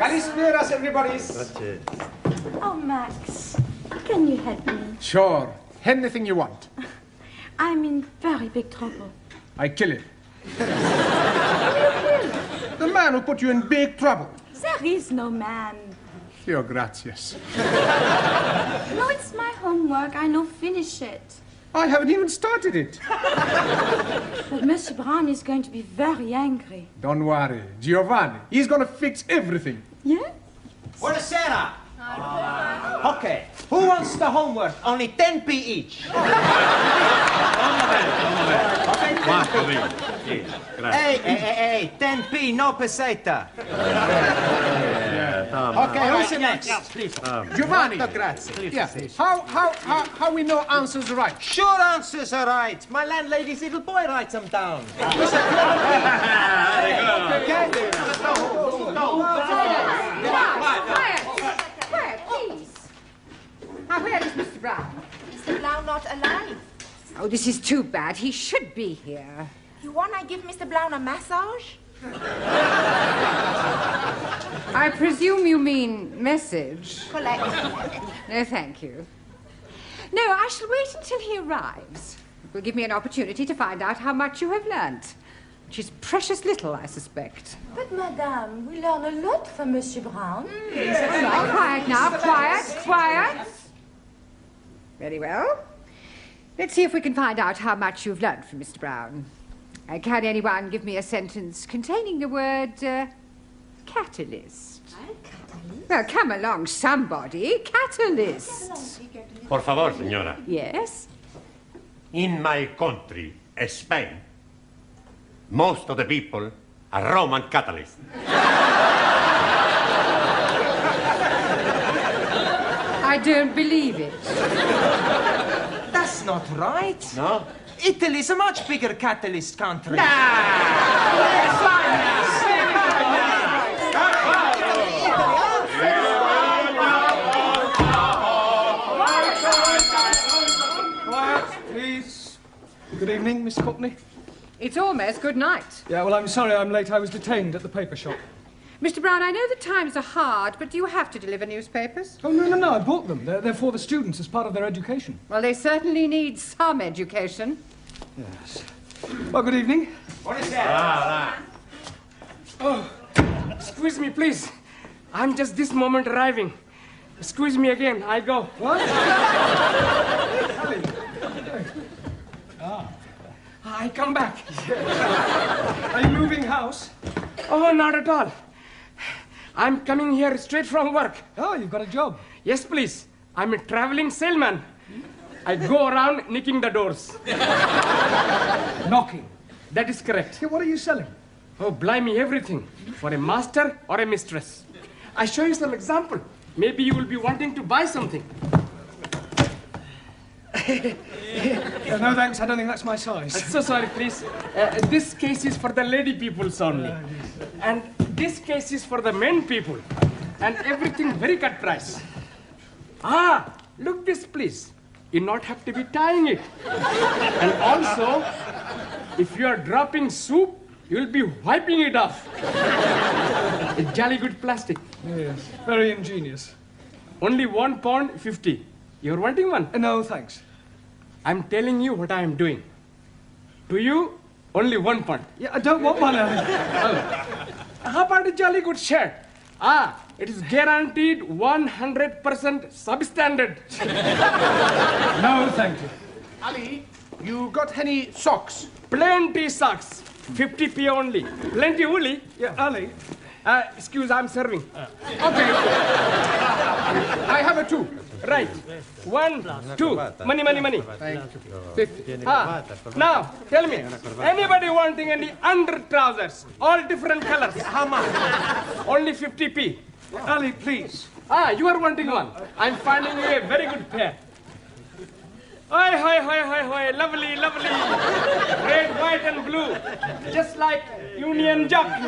Kalisperas, everybody. Oh, Max, can you help me? Sure. Anything you want. I'm in very big trouble. I kill him. The man who put you in big trouble. There is no man. Your gracias. No, it's my homework. I know finish it. I haven't even started it. But Monsieur Brown is going to be very angry. Don't worry. Giovanni, he's going to fix everything. Yes? Buonasera. Okay, who wants the homework? Only 10p each. Hey, 10p, no peseta. Okay, who's the next? Please. Giovanni. Grazie. Yeah. How we know answers right? Sure answers are right. My landlady's little boy writes them down. Quiet, please. Now, where is Mr. Brown? Mr. Blau not alive. Oh, this is too bad. He should be here. You wanna give Mr. Blau a massage? I presume you mean message. Collect. No, thank you. No, I shall wait until he arrives. It will give me an opportunity to find out how much you have learnt. Which is precious little, I suspect. But, Madame, we learn a lot from Monsieur Brown. All right, quiet now. Quiet. Very well. Let's see if we can find out how much you've learnt from Mr. Brown. Can anyone give me a sentence containing the word catalyst? Catalyst? Well, come along, somebody. Catalyst. Por favor, señora. Yes? In my country, Spain, most of the people are Roman Catholics. I don't believe it. That's not right. No? Italy's a much bigger catalyst country. Quiet, please. Good evening, Miss Courtney. It's almost good night. Yeah, well, I'm sorry I'm late. I was detained at the paper shop. Mr. Brown, I know the times are hard, but do you have to deliver newspapers? Oh, no, I bought them. They're for the students as part of their education. Well, they certainly need some education. Yes. Well, good evening. Oh, excuse me, please. I'm just this moment arriving. Excuse me again, I go. What? I come back. Are you moving house? Oh, not at all. I'm coming here straight from work. Oh, you've got a job. Yes, please. I'm a traveling salesman. I go around nicking the doors. Knocking. That is correct. Yeah, what are you selling? Oh, blimey, everything. For a master or a mistress. I show you some example. Maybe you will be wanting to buy something. No, thanks. I don't think that's my size. So sorry, please. This case is for the lady peoples only. And this case is for the men people. And everything very cut price. Ah, look this, please. You not have to be tying it. And also, if you are dropping soup, you'll be wiping it off. It's jolly good plastic. Yes, very ingenious. Only £1.50. You're wanting one? No, thanks. I'm telling you what I am doing. To you, only £1. Yeah, I don't want one. How about a jolly good shirt? Ah, it is guaranteed 100% substandard. No, thank you. Ali, you got any socks? Plenty socks. 50p only. Plenty woolly. Yeah, Ali. Excuse, I'm serving. Okay. I have a 2. Right. 1, 2. Money. 50. Now, tell me, anybody wanting any under trousers? All different colors. How much? Only 50p. Ali, please. You are wanting one. I'm finding you a very good pair. Hi. Lovely. Red, white, and blue. Just like Union Jack.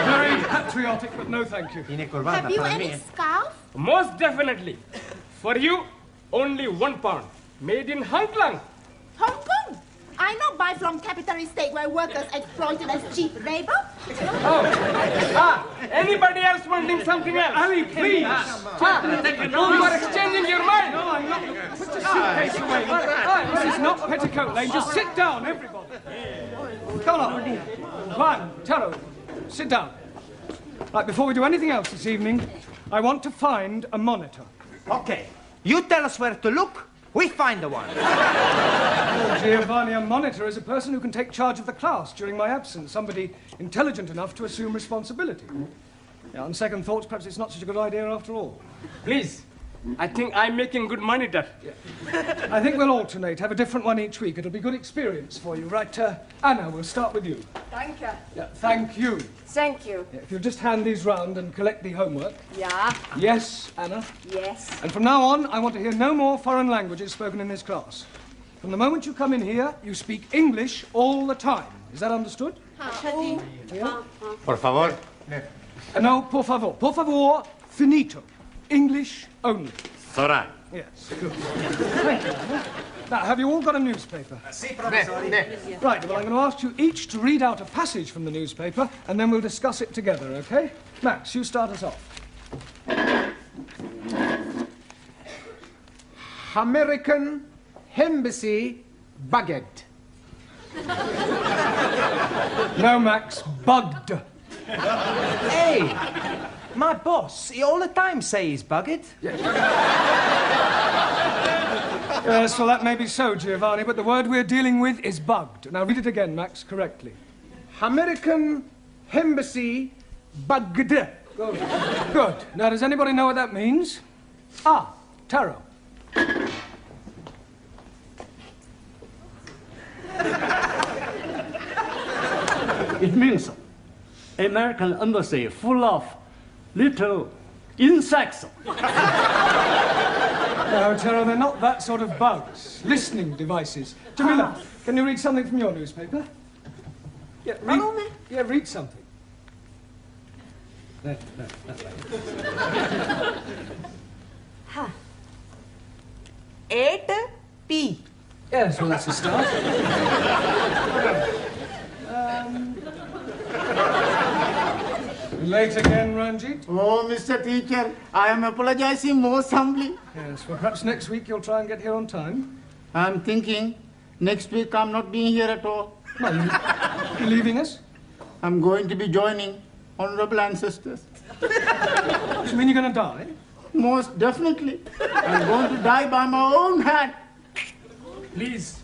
Very patriotic, but no thank you. Have you any scarf? Most definitely. For you, only £1. Made in Hong Kong. Hong Kong? I not buy from capitalist state where workers exploited as cheap labor. Anybody else wanting something else? Ali, please. You are exchanging your mind. No, I'm not. Put your suitcase away. This is not Petticoat Lane. Just sit down, everybody. Come on. Juan, Taro, sit down. Right, before we do anything else this evening, I want to find a monitor. Okay. You tell us where to look, we find the one. Oh, Giovanni, a monitor is a person who can take charge of the class during my absence, somebody intelligent enough to assume responsibility. Yeah, on second thoughts, perhaps it's not such a good idea after all. Please, I think I'm making good monitor. I think we'll alternate, have a different one each week. It'll be good experience for you. Right, Anna, we'll start with you. Thank you. Yeah, thank you. Thank you. Yeah, if you'll just hand these round and collect the homework. Yeah. Yes, Anna. Yes. And from now on, I want to hear no more foreign languages spoken in this class. From the moment you come in here, you speak English all the time. Is that understood? Por favor. No, por favor. Por favor, finito. English only. Sora. Yes, good. Thank you, Anna. Now, have you all got a newspaper? Right, well, I'm going to ask you each to read out a passage from the newspaper, and then we'll discuss it together, okay? Max, you start us off. American Embassy Bugged. No, Max, bugged. Hey, my boss, he all the time say he's bugged. Yes, well, that may be so, Giovanni, but the word we're dealing with is bugged. Now, read it again, Max, correctly. American Embassy Bugged. Good. Now, does anybody know what that means? Ah, Taro. It means American embassy full of little insects. No, Taro, they're not that sort of bugs. Listening devices. Jamila, can you read something from your newspaper? Yeah, read something. There, that way. 8P. Yes, well, that's a start. Late again, Ranjit? Oh, Mr. Teacher, I am apologizing most humbly. Yes, well, perhaps next week you'll try and get here on time. I'm thinking next week I'm not being here at all. Well, you're leaving us? I'm going to be joining honorable ancestors. Do you mean you're going to die? Most definitely. I'm going to die by my own hand. Please,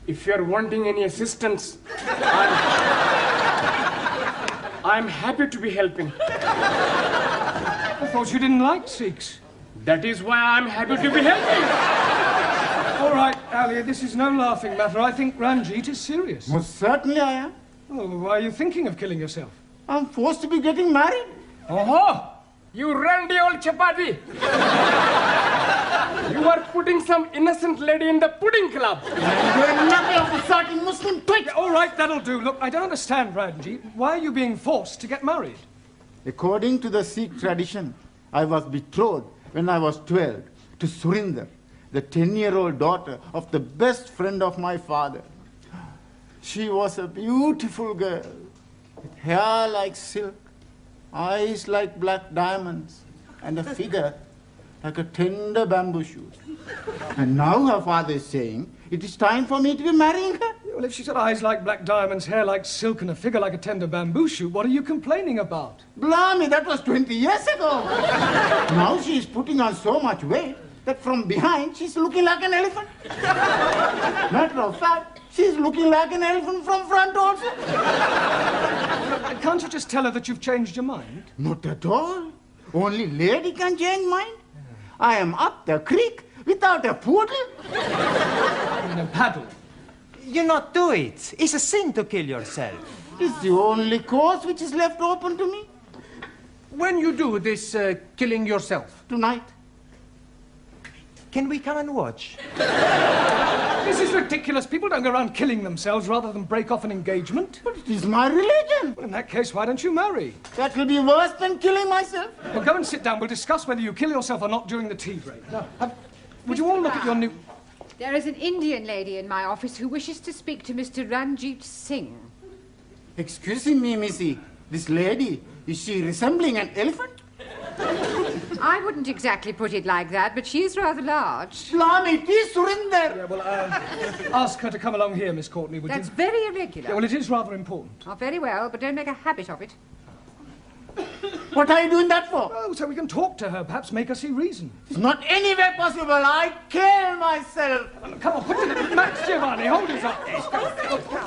if you're wanting any assistance, I'm happy to be helping. I thought you didn't like Sikhs. That is why I'm happy to be helping. All right, Ali, this is no laughing matter. I think Ranjit is serious. Most certainly I am. Oh, why are you thinking of killing yourself? I'm forced to be getting married. Oh, you randy old chapati. You are putting some innocent lady in the pudding club. You're nothing of the sort in Muslim twit. Yeah, all right, that'll do. Look, I don't understand, Ranjit. Why are you being forced to get married? According to the Sikh tradition, I was betrothed when I was 12 to Surinder, the 10-year-old daughter of the best friend of my father. She was a beautiful girl, with hair like silk, eyes like black diamonds, and a figure like a tender bamboo shoot. And now her father is saying it is time for me to be marrying her. Well, if she's got eyes like black diamonds, hair like silk, and a figure like a tender bamboo shoot, what are you complaining about? Blimey, that was 20 years ago. Now she is putting on so much weight that from behind she's looking like an elephant. Matter of fact, she's looking like an elephant from front also. Can't you just tell her that you've changed your mind? Not at all. Only lady can change mind. I am up the creek without a poodle. In a paddle. You not do it. It's a sin to kill yourself. It's the only course which is left open to me. When you do this killing yourself? Tonight. Can we come and watch? This is ridiculous. People don't go around killing themselves rather than break off an engagement. But it is my religion. Well, in that case, why don't you marry? That will be worse than killing myself. Well, go and sit down. We'll discuss whether you kill yourself or not during the tea break. Now, would you all look at your new... There is an Indian lady in my office who wishes to speak to Mr. Ranjit Singh. Excuse me, Missy. This lady Is she resembling an elephant? I wouldn't exactly put it like that, but she is rather large. Blimey, it is Surinder. Yeah, well, ask her to come along here, Miss Courtney, would That's you? very irregular. Yeah, well, it is rather important. Oh, very well, but don't make a habit of it. What are you doing that for? Oh, so we can talk to her, perhaps make her see reason. It's not anywhere possible. I kill myself. Come on, put it. Max Giovanni, hold his up.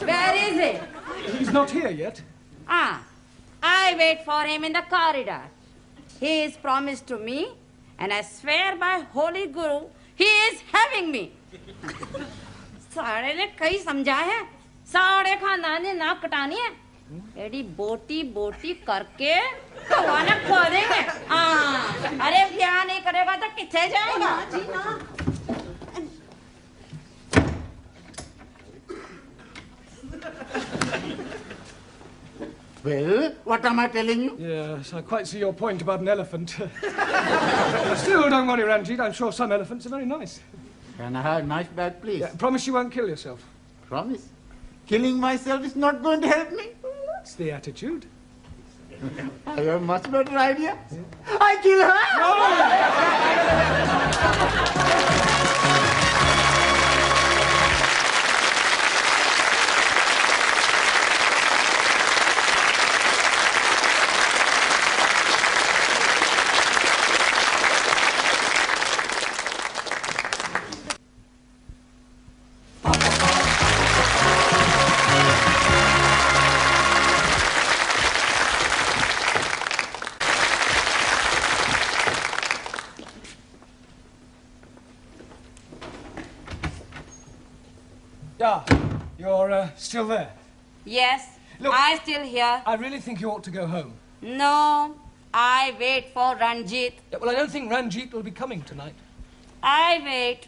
Where is he? He's not here yet. Ah, I wait for him in the corridor. He is promised to me, and I swear by Holy Guru, he is having me. सारे ने कई समझा है, सारे खानदान ने नाक कटानी है, एडी बोटी बोटी करके भगवान खो देंगे। हाँ, अरे ब्याह नहीं करेगा तो किथे जाएगा? जी ना। Well, what am I telling you? Yes, I quite see your point about an elephant. Still, don't worry, Ranjit. I'm sure some elephants are very nice. Can I have a nice bag, please? Yeah, promise you won't kill yourself. Promise. Killing myself is not going to help me. That's the attitude. I have a much better idea. I kill her! Yeah, you're still there? Yes, Look, I still here. I really think you ought to go home. No, I wait for Ranjit. Yeah, well, I don't think Ranjit will be coming tonight. I wait.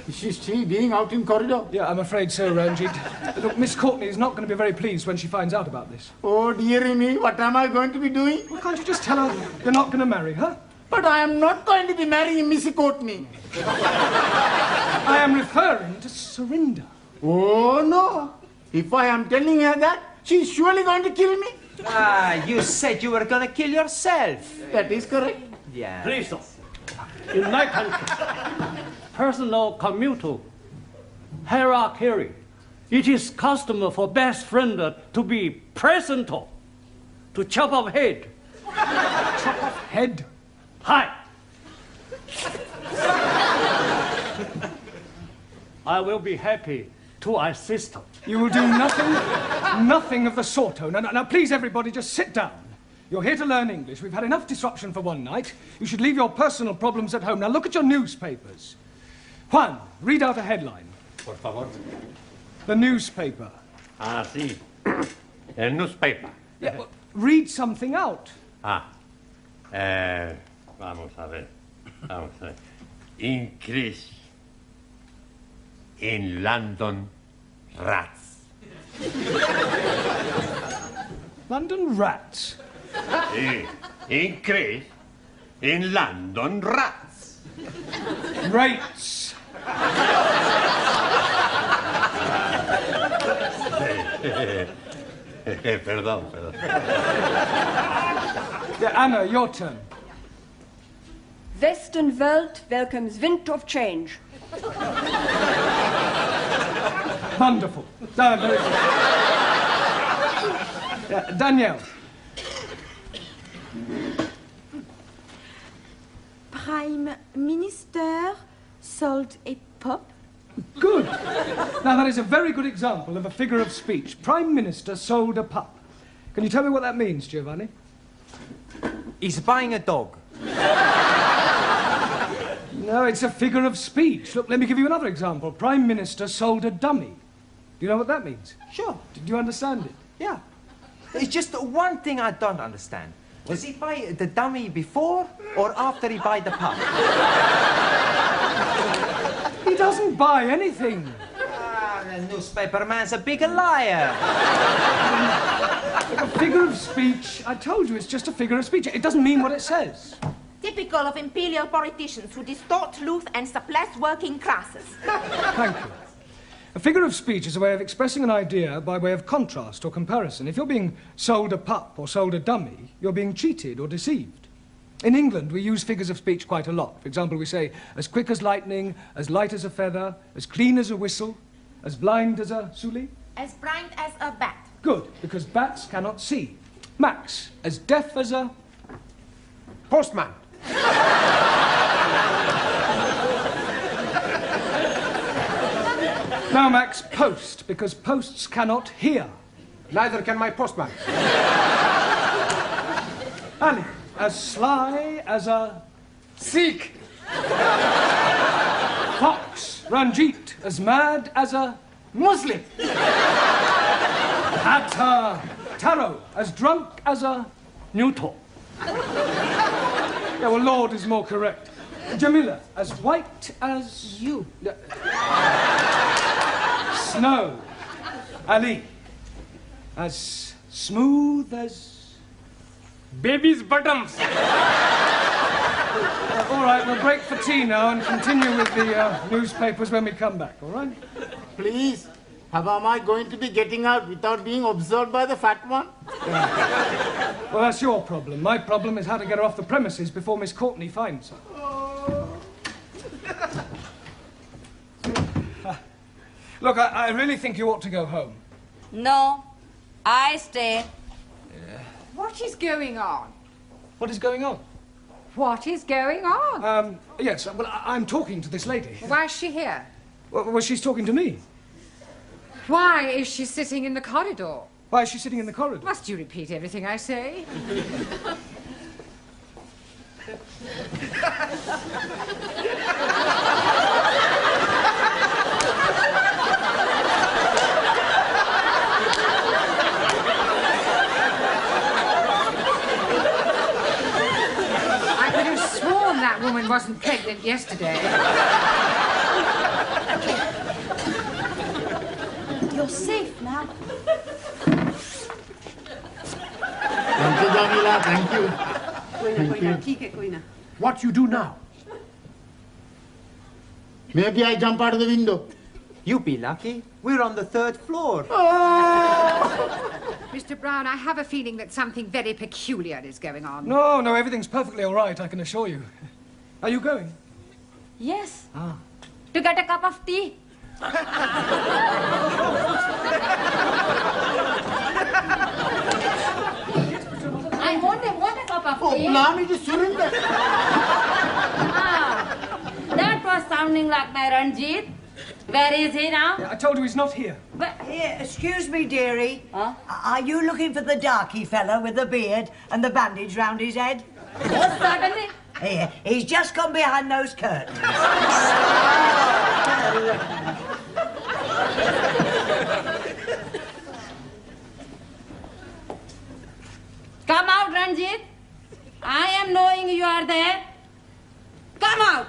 Is she still being out in corridor? Yeah, I'm afraid so, Ranjit. Look, Miss Courtney is not going to be very pleased when she finds out about this. Oh, dearie me, what am I going to be doing? Well, can't you just tell her you're not going to marry her? But I am not going to be marrying Missy Courtney. I am referring to Surinder. Oh, no. If I am telling her that, she's surely going to kill me. Ah, you said you were going to kill yourself. That is correct. Yeah. Please, sir. In my country, personal commutal hierarchy, it is custom for best friend to be present to chop off head. Chop off head? Hi. I will be happy to assist. You will do nothing of the sort. Oh, no, please, everybody, just sit down. You're here to learn English. We've had enough disruption for one night. You should leave your personal problems at home. Now, look at your newspapers. Juan, read out a headline. Por favor. The newspaper. Ah, sí. El newspaper. Yeah, well, read something out. Vamos a ver. Increase in London rats. London rats? Increase in London rats. Rates. Perdón. Yeah, Anna, your turn. Western World welcomes wind of change. Wonderful. Very good. Yeah, Danielle. Prime Minister sold a pup. Good. Now, that is a very good example of a figure of speech. Prime Minister sold a pup. Can you tell me what that means, Giovanni? He's buying a dog. No, it's a figure of speech. Look, let me give you another example. Prime Minister sold a dummy. Do you know what that means? Sure. Do you understand it? Yeah. It's just one thing I don't understand. Does he buy the dummy before or after he buy the pup? He doesn't buy anything. The newspaper man's a big liar. A figure of speech, I told you, it's just a figure of speech. It doesn't mean what it says. Typical of imperial politicians who distort truth and suppress working classes. Thank you. A figure of speech is a way of expressing an idea by way of contrast or comparison. If you're being sold a pup or sold a dummy, you're being cheated or deceived. In England, we use figures of speech quite a lot. For example, we say, as quick as lightning, as light as a feather, as clean as a whistle, as blind as a suli. As blind as a bat. Good, because bats cannot see. Max, as deaf as a... Postman. Now, Max, post, because posts cannot hear. Neither can my postman. Ali, as sly as a... Sikh. Fox, Ranjit, as mad as a... Muslim. Hatter, Taro, as drunk as a... Neutral. Yeah, well, Lord is more correct. Jamila, as white as... You. Snow. Ali, as smooth as... Baby's bottoms. All right, we'll break for tea now and continue with the newspapers when we come back, all right? Please, how am I going to be getting out without being observed by the fat one? Well, that's your problem. My problem is how to get her off the premises before Miss Courtney finds her. Look, I really think you ought to go home. No, I stay. What is going on? What is going on? What is going on? Yes, well, I'm talking to this lady. Why is she here? Well, she's talking to me. Why is she sitting in the corridor? Why is she sitting in the corridor? Must you repeat everything I say? I could have sworn that woman wasn't pregnant yesterday. You're safe now. Thank you, Jamila, thank you. What you do now? Maybe I jump out of the window. You be lucky. We're on the 3rd floor. Mr. Brown, I have a feeling that something very peculiar is going on. No, everything's perfectly all right, I can assure you. Are you going? Yes. Ah. To get a cup of tea. I only want a cup of tea. Blimey, just surrender. That was sounding like my Ranjit. Where is he now? Yeah, I told you he's not here. But Here, excuse me, dearie. Huh? Are you looking for the darky fella with the beard and the bandage round his head? Yes, certainly. Here, he's just gone behind those curtains. Come out, Ranjit. I am knowing you are there. Come out.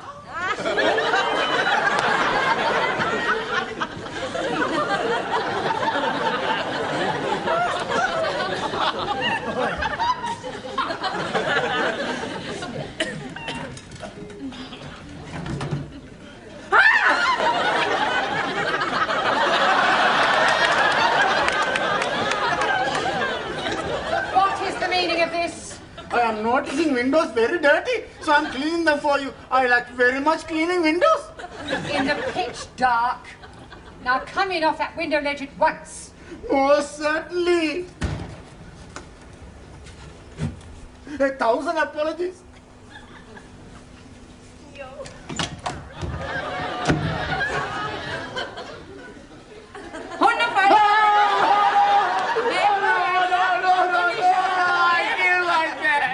What is the meaning of this? I am noticing windows very dirty, so I'm cleaning them for you. I like very much cleaning windows. In the pitch dark. Now come in off that window ledge at once. Most certainly. 1,000 apologies.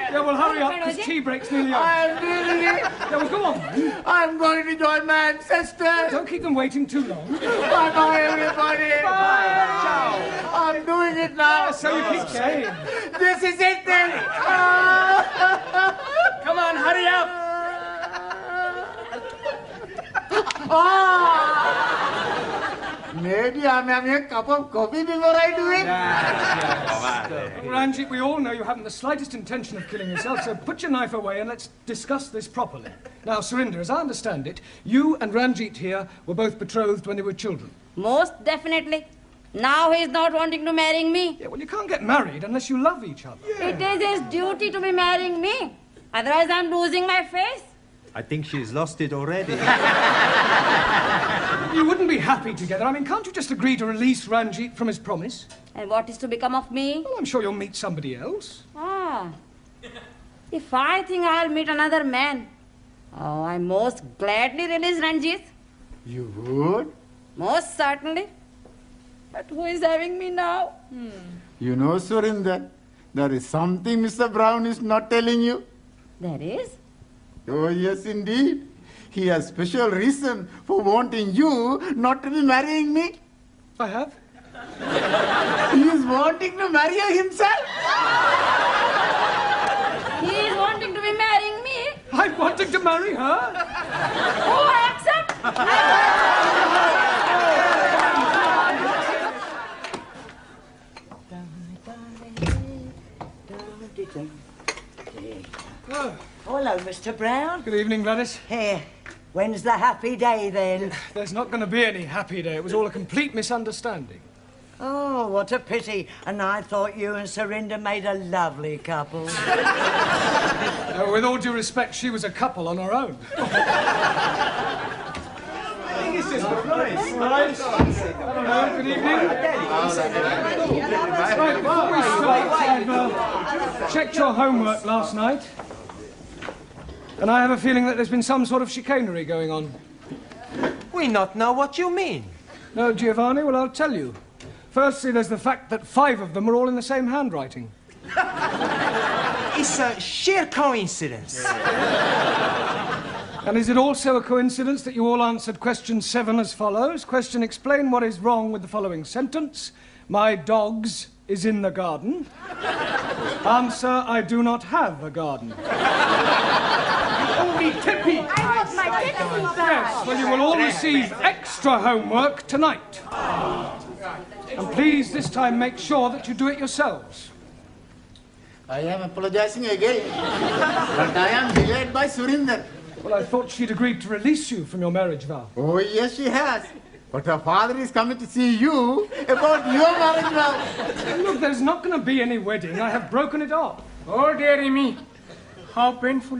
Yeah, well, hurry up, because tea break's nearly over. I'm doing it. Yeah, well, go on, then. I'm going to join my ancestors. Don't keep them waiting too long. Bye-bye, everybody. Bye. Ciao. I'm doing it now. So you keep saying. This is it then. Come on, hurry up. Maybe I'm having a cup of coffee before I do it. Ranjit, we all know you haven't the slightest intention of killing yourself, so put your knife away and let's discuss this properly. Now, Surinder, as I understand it, you and Ranjit here were both betrothed when they were children. Most definitely. Now he's not wanting to marry me. Yeah, well, you can't get married unless you love each other. Yeah. It is his duty to be marrying me. Otherwise, I'm losing my face. I think she's lost it already. You wouldn't be happy together. I mean, can't you just agree to release Ranjit from his promise? And what is to become of me? Well, I'm sure you'll meet somebody else. Ah. If I think I'll meet another man, oh, I most gladly release Ranjit. You would? Most certainly. But who is having me now? You know, Surinder, there is something Mr. Brown is not telling you. There is? Oh, yes, indeed. He has special reason for wanting you not to be marrying me. I have? He is wanting to marry you himself. He is wanting to be marrying me. I'm wanting to marry her. Oh, I accept. Oh, hello, Mr. Brown. Good evening, Gladys. Here. When's the happy day, then? There's not going to be any happy day. It was all a complete misunderstanding. Oh, what a pity. And I thought you and Surinder made a lovely couple. With all due respect, she was a couple on her own. I think it's just nice. Good evening. Right, before we start, I've checked your homework last night. And I have a feeling that there's been some sort of chicanery going on. We not know what you mean. No, Giovanni? Well, I'll tell you. Firstly, there's the fact that 5 of them are all in the same handwriting. It's a sheer coincidence. And is it also a coincidence that you all answered question 7 as follows? Question: explain what is wrong with the following sentence. My dogs is in the garden. Answer: I do not have a garden. Only Tippy. I want my Tippy back. Yes, well, you will all receive extra homework tonight. And please, this time, make sure that you do it yourselves. I am apologizing again, but I am delayed by Surinder. Well, I thought she'd agreed to release you from your marriage vow. Oh, yes, she has. But her father is coming to see you about your marriage vow. Look, there's not going to be any wedding. I have broken it off. Oh, dearie me. How painful.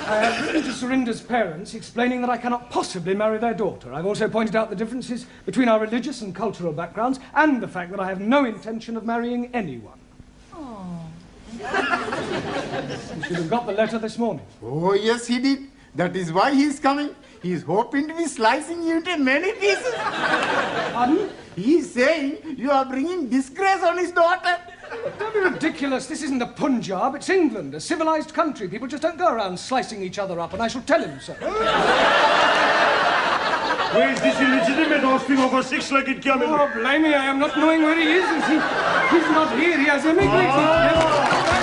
I have written to Surinder's parents explaining that I cannot possibly marry their daughter. I've also pointed out the differences between our religious and cultural backgrounds and the fact that I have no intention of marrying anyone. You should have got the letter this morning. Oh, yes, he did. That is why he is coming. He is hoping to be slicing you into many pieces. Pardon? He is saying you are bringing disgrace on his daughter. Don't be ridiculous. This isn't the Punjab. It's England, a civilized country. People just don't go around slicing each other up, and I shall tell him so. Where is this illegitimate offspring of a 6-legged camel? Oh, blame me. I am not knowing where he is. He's not here. He has immigrated.